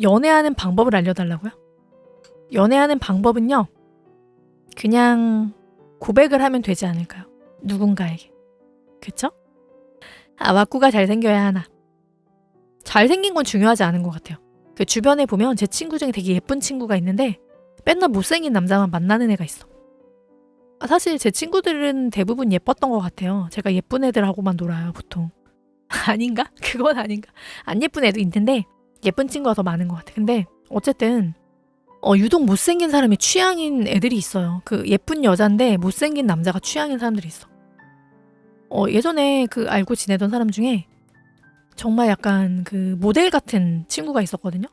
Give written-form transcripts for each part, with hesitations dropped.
연애하는 방법을 알려달라고요? 연애하는 방법은요, 그냥 고백을 하면 되지 않을까요? 누군가에게. 그쵸? 왁구가 잘생겨야 하나. 잘생긴 건 중요하지 않은 것 같아요. 그 주변에 보면 제 친구 중에 되게 예쁜 친구가 있는데 맨날 못생긴 남자만 만나는 애가 있어. 사실 제 친구들은 대부분 예뻤던 것 같아요. 제가 예쁜 애들하고만 놀아요, 보통. 아닌가? 그건 아닌가? 안 예쁜 애도 있는데 예쁜 친구가 더 많은 것 같아. 근데 어쨌든 유독 못생긴 사람이 취향인 애들이 있어요. 그 예쁜 여잔데 못생긴 남자가 취향인 사람들이 있어. 예전에 그 알고 지내던 사람 중에 정말 약간 그 모델 같은 친구가 있었거든요.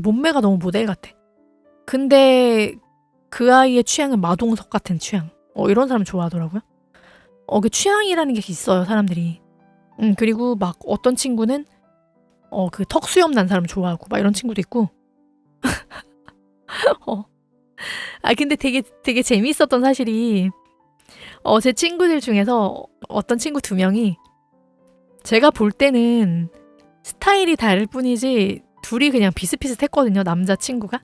몸매가 너무 모델 같아. 근데 그 아이의 취향은 마동석 같은 취향. 이런 사람 좋아하더라고요. 그 취향이라는 게 있어요, 사람들이. 그리고 막 어떤 친구는 그 턱수염 난 사람 좋아하고 막 이런 친구도 있고. 근데 되게 재미있었던 사실이 제 친구들 중에서 어떤 친구 2명이 제가 볼 때는 스타일이 다를 뿐이지 둘이 그냥 비슷비슷했거든요, 남자친구가.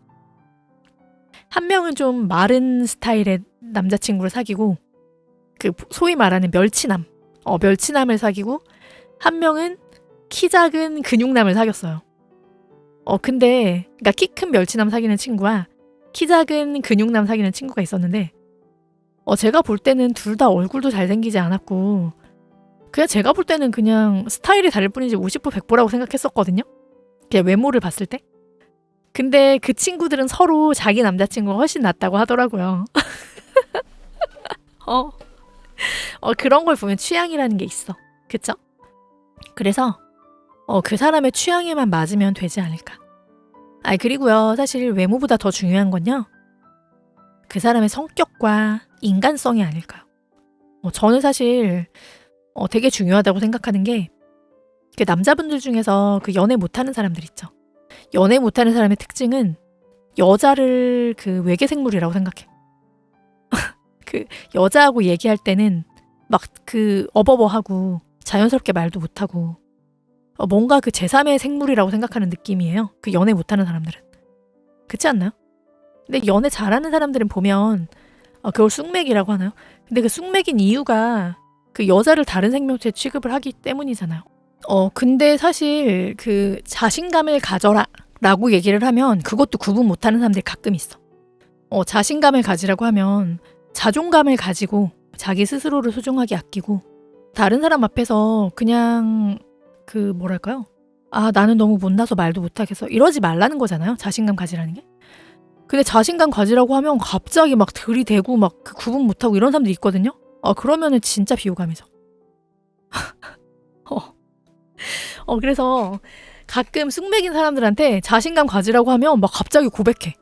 한 명은 좀 마른 스타일의 남자친구를 사귀고 그 소위 말하는 멸치남을 사귀고 한 명은 키 작은 근육남을 사귀었어요. 근데 그러니까 키 큰 멸치남 사귀는 친구와 키 작은 근육남 사귀는 친구가 있었는데 제가 볼 때는 둘 다 얼굴도 잘생기지 않았고 그냥 제가 볼 때는 그냥 스타일이 다를 뿐이지 50보 100보라고 생각했었거든요. 그냥 외모를 봤을 때. 근데 그 친구들은 서로 자기 남자친구가 훨씬 낫다고 하더라고요. 그런 걸 보면 취향이라는 게 있어. 그쵸? 그래서 그 사람의 취향에만 맞으면 되지 않을까. 그리고요, 사실 외모보다 더 중요한 건요, 그 사람의 성격과 인간성이 아닐까요? 저는 사실 되게 중요하다고 생각하는 게 그 남자분들 중에서 그 연애 못하는 사람들 있죠. 연애 못하는 사람의 특징은 여자를 그 외계 생물이라고 생각해. 그 여자하고 얘기할 때는 막 그 어버버하고 자연스럽게 말도 못하고 뭔가 그 제3의 생물이라고 생각하는 느낌이에요. 그 연애 못하는 사람들은. 그렇지 않나요? 근데 연애 잘하는 사람들은 보면 그걸 쑥맥이라고 하나요? 근데 그 쑥맥인 이유가 그 여자를 다른 생명체 취급을 하기 때문이잖아요. 근데 사실 그 자신감을 가져라 라고 얘기를 하면 그것도 구분 못하는 사람들이 가끔 있어. 자신감을 가지라고 하면 자존감을 가지고 자기 스스로를 소중하게 아끼고 다른 사람 앞에서 그냥 그 뭐랄까요? 나는 너무 못나서 말도 못하겠어. 이러지 말라는 거잖아요. 자신감 가지라는 게. 근데 자신감 가지라고 하면 갑자기 막 들이대고 막 그 구분 못하고 이런 사람들이 있거든요. 그러면은 진짜 비호감이죠. 그래서 가끔 쑥맥인 사람들한테 자신감 가지라고 하면 막 갑자기 고백해.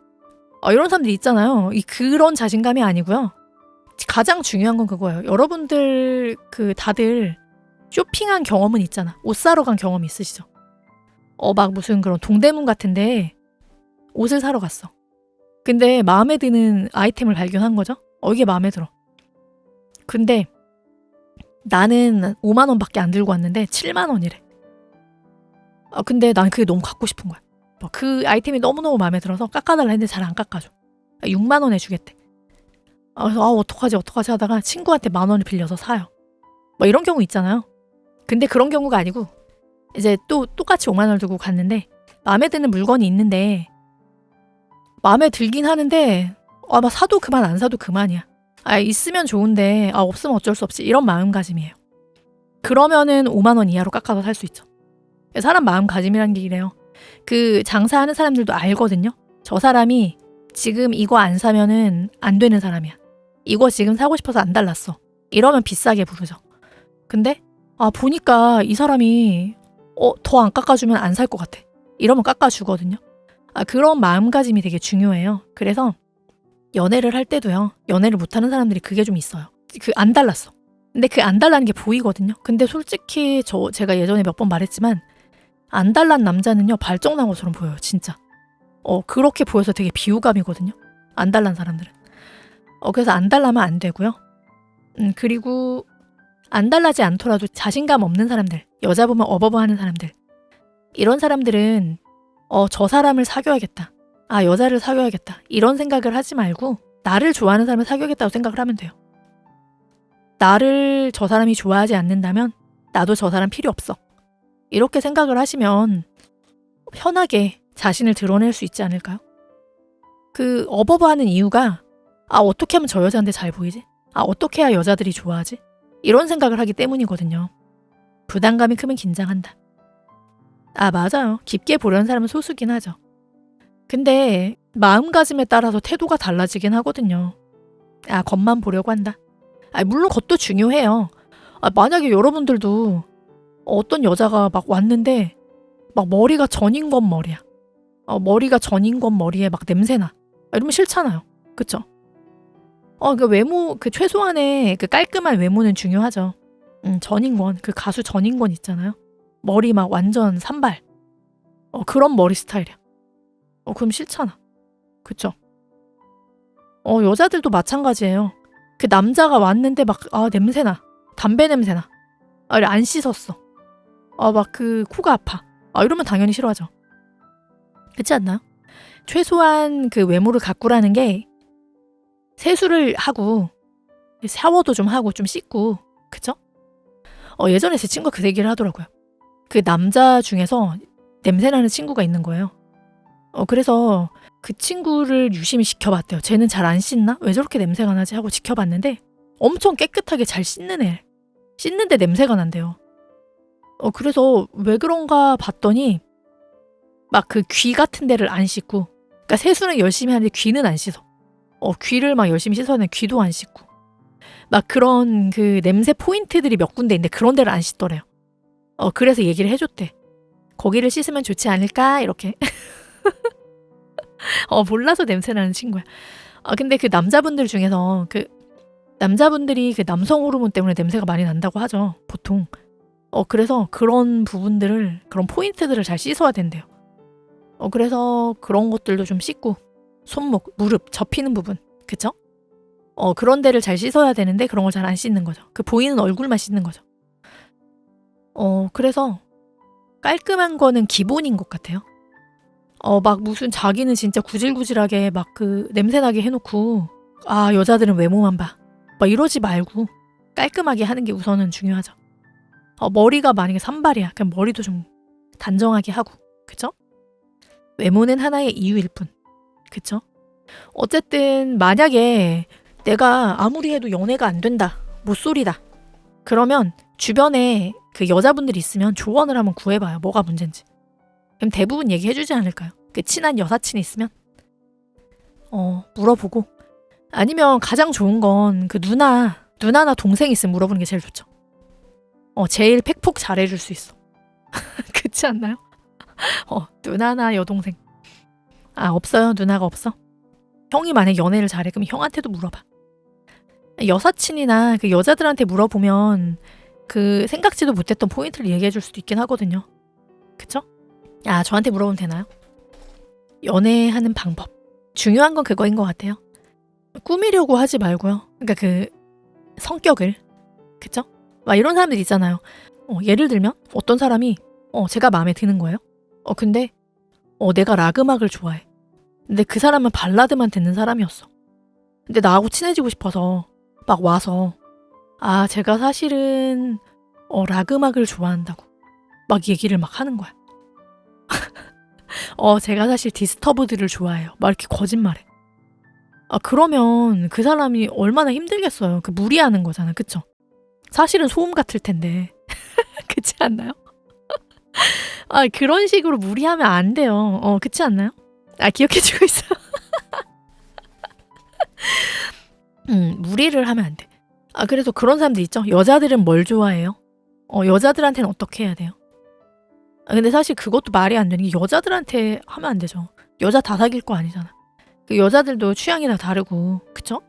이런 사람들이 있잖아요. 그런 자신감이 아니고요. 가장 중요한 건 그거예요. 여러분들 다들 쇼핑한 경험은 있잖아. 옷 사러 간 경험이 있으시죠? 막 무슨 그런 동대문 같은데 옷을 사러 갔어. 근데 마음에 드는 아이템을 발견한 거죠. 이게 마음에 들어. 근데 나는 5만 원밖에 안 들고 왔는데 7만 원이래. 근데 난 그게 너무 갖고 싶은 거야. 그 아이템이 너무너무 마음에 들어서 깎아달라 했는데 잘 안 깎아줘. 6만 원에 주겠대. 그래서 어떡하지 하다가 친구한테 10,000원을 빌려서 사요. 이런 경우 있잖아요. 근데 그런 경우가 아니고 이제 또 똑같이 5만 원을 두고 갔는데 마음에 드는 물건이 있는데 마음에 들긴 하는데 막 사도 그만 안 사도 그만이야. 있으면 좋은데 없으면 어쩔 수 없지. 이런 마음가짐이에요. 그러면은 5만 원 이하로 깎아서 살 수 있죠. 사람 마음가짐이라는 게 이래요. 그 장사하는 사람들도 알거든요. 저 사람이 지금 이거 안 사면은 안 되는 사람이야. 이거 지금 사고 싶어서 안 달랐어. 이러면 비싸게 부르죠. 근데 보니까 이 사람이 더 안 깎아주면 안 살 것 같아. 이러면 깎아주거든요. 그런 마음가짐이 되게 중요해요. 그래서 연애를 할 때도요. 연애를 못하는 사람들이 그게 좀 있어요. 안 달랐어. 근데 그 안 달라는 게 보이거든요. 근데 솔직히 제가 예전에 몇 번 말했지만 안 달란 남자는요. 발정난 것처럼 보여요. 진짜. 그렇게 보여서 되게 비호감이거든요. 안 달란 사람들은. 그래서 안 달라면 안 되고요. 그리고 안 달라지 않더라도 자신감 없는 사람들, 여자 보면 어버버하는 사람들, 이런 사람들은 저 사람을 사귀어야겠다. 아, 여자를 사귀어야겠다. 이런 생각을 하지 말고 나를 좋아하는 사람을 사귀어야겠다고 생각을 하면 돼요. 나를 저 사람이 좋아하지 않는다면 나도 저 사람 필요 없어. 이렇게 생각을 하시면 편하게 자신을 드러낼 수 있지 않을까요? 그 어버버하는 이유가 어떻게 하면 저 여자한테 잘 보이지? 어떻게 해야 여자들이 좋아하지? 이런 생각을 하기 때문이거든요. 부담감이 크면 긴장한다. 맞아요. 깊게 보려는 사람은 소수긴 하죠. 근데 마음가짐에 따라서 태도가 달라지긴 하거든요. 겉만 보려고 한다. 물론 겉도 중요해요. 만약에 여러분들도 어떤 여자가 막 왔는데 막 머리가 전인권 머리야. 머리가 전인권 머리에 막 냄새나. 이러면 싫잖아요. 그쵸? 그 외모, 그 최소한의 그 깔끔한 외모는 중요하죠. 전인권, 그 가수 전인권 있잖아요. 머리 막 완전 산발. 그런 머리 스타일이야. 그럼 싫잖아. 그쵸? 여자들도 마찬가지예요. 그 남자가 왔는데 막, 냄새나. 담배 냄새나. 안 씻었어. 막 그 코가 아파. 이러면 당연히 싫어하죠. 그렇지 않나요? 최소한 그 외모를 가꾸라는 게 세수를 하고 샤워도 좀 하고 좀 씻고, 그쵸? 예전에 제 친구가 그 얘기를 하더라고요. 그 남자 중에서 냄새나는 친구가 있는 거예요. 그래서 그 친구를 유심히 지켜봤대요. 쟤는 잘 안 씻나? 왜 저렇게 냄새가 나지? 하고 지켜봤는데 엄청 깨끗하게 잘 씻는 애. 씻는데 냄새가 난대요. 그래서 왜 그런가 봤더니 막 그 귀 같은 데를 안 씻고, 그러니까 세수는 열심히 하는데 귀는 안 씻어. 귀를 막 열심히 씻었는데 귀도 안 씻고. 막 그런 그 냄새 포인트들이 몇 군데 있는데 그런 데를 안 씻더래요. 그래서 얘기를 해줬대. 거기를 씻으면 좋지 않을까? 이렇게. 몰라서 냄새나는 친구야. 근데 그 남자분들 중에서 남자분들이 그 남성 호르몬 때문에 냄새가 많이 난다고 하죠. 보통. 그래서 그런 부분들을, 그런 포인트들을 잘 씻어야 된대요. 그래서 그런 것들도 좀 씻고, 손목, 무릎, 접히는 부분. 그쵸? 그런 데를 잘 씻어야 되는데 그런 걸 잘 안 씻는 거죠. 그 보이는 얼굴만 씻는 거죠. 그래서 깔끔한 거는 기본인 것 같아요. 막 무슨 자기는 진짜 구질구질하게 막 그 냄새나게 해놓고 여자들은 외모만 봐. 막 이러지 말고 깔끔하게 하는 게 우선은 중요하죠. 머리가 만약에 산발이야. 그냥 머리도 좀 단정하게 하고. 그쵸? 외모는 하나의 이유일 뿐. 그쵸? 어쨌든 만약에 내가 아무리 해도 연애가 안 된다. 못소리다. 그러면 주변에 그 여자분들이 있으면 조언을 한번 구해봐요. 뭐가 문제인지. 그럼 대부분 얘기해주지 않을까요? 그 친한 여사친이 있으면 물어보고, 아니면 가장 좋은 건 그 누나나 동생 있으면 물어보는 게 제일 좋죠. 제일 팩폭 잘해줄 수 있어. 그렇지 않나요? 누나나 여동생. 없어요? 누나가 없어? 형이 만약 연애를 잘해 그럼 형한테도 물어봐. 여사친이나 그 여자들한테 물어보면 그 생각지도 못했던 포인트를 얘기해줄 수도 있긴 하거든요. 그쵸? 저한테 물어보면 되나요? 연애하는 방법. 중요한 건 그거인 것 같아요. 꾸미려고 하지 말고요. 그러니까 그 성격을. 그쵸? 막 이런 사람들 있잖아요. 예를 들면 어떤 사람이 제가 마음에 드는 거예요. 근데 내가 락 음악을 좋아해. 근데 그 사람은 발라드만 듣는 사람이었어. 근데 나하고 친해지고 싶어서 막 와서 제가 사실은 락 음악을 좋아한다고 막 얘기를 막 하는 거야. 제가 사실 디스터브드를 좋아해요. 막 이렇게 거짓말해. 그러면 그 사람이 얼마나 힘들겠어요. 그 무리하는 거잖아. 그쵸? 사실은 소음 같을 텐데. 그렇지 않나요? 그런 식으로 무리하면 안 돼요. 그렇지 않나요? 기억해주고 있어요. 무리를 하면 안 돼. 그래서 그런 사람들 있죠. 여자들은 뭘 좋아해요? 여자들한테는 어떻게 해야 돼요? 근데 사실 그것도 말이 안 되는 게 여자들한테 하면 안 되죠. 여자 다 사귈 거 아니잖아. 그 여자들도 취향이 다 다르고, 그쵸?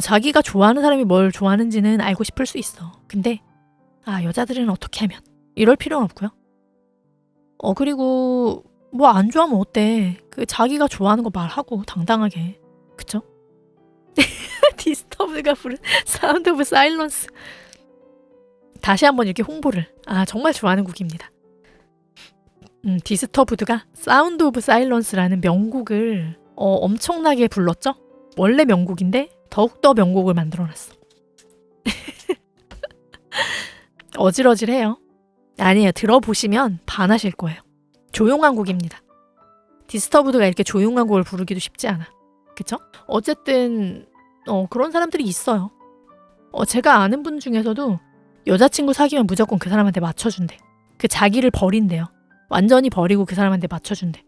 자기가 좋아하는 사람이 뭘 좋아하는지는 알고 싶을 수 있어. 근데 여자들은 어떻게 하면 이럴 필요는 없고요. 그리고 뭐 안 좋아하면 어때? 그 자기가 좋아하는 거 말하고 당당하게. 그쵸? 디스터브가 부른 사운드 오브 사일런스. 다시 한번 이렇게 홍보를. 정말 좋아하는 곡입니다. 디스터브드가 사운드 오브 사일런스라는 명곡을 엄청나게 불렀죠. 원래 명곡인데 더욱더 명곡을 만들어놨어. 어질어질해요. 아니에요. 들어보시면 반하실 거예요. 조용한 곡입니다. 디스터브드가 이렇게 조용한 곡을 부르기도 쉽지 않아. 그쵸? 어쨌든 그런 사람들이 있어요. 제가 아는 분 중에서도 여자친구 사귀면 무조건 그 사람한테 맞춰준대. 그 자기를 버린대요. 완전히 버리고 그 사람한테 맞춰준대.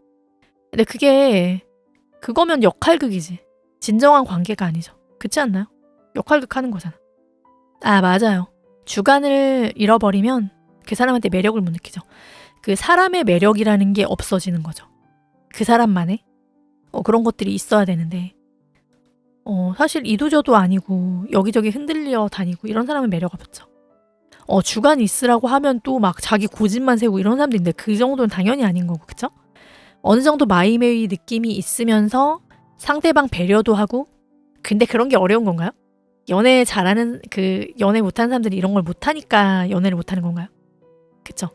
근데 그거면 역할극이지. 진정한 관계가 아니죠. 그렇지 않나요? 역할극 하는 거잖아. 아, 맞아요. 주관을 잃어버리면 그 사람한테 매력을 못 느끼죠. 그 사람의 매력이라는 게 없어지는 거죠. 그 사람만의 그런 것들이 있어야 되는데 사실 이도저도 아니고 여기저기 흔들려 다니고 이런 사람은 매력 없죠. 주관이 있으라고 하면 또 막 자기 고집만 세우고 이런 사람도 있는데 그 정도는 당연히 아닌 거고, 그쵸? 어느 정도 마이웨이 느낌이 있으면서 상대방 배려도 하고. 근데 그런 게 어려운 건가요? 연애 잘하는 연애 못하는 사람들이 이런 걸 못하니까 연애를 못하는 건가요? 그쵸?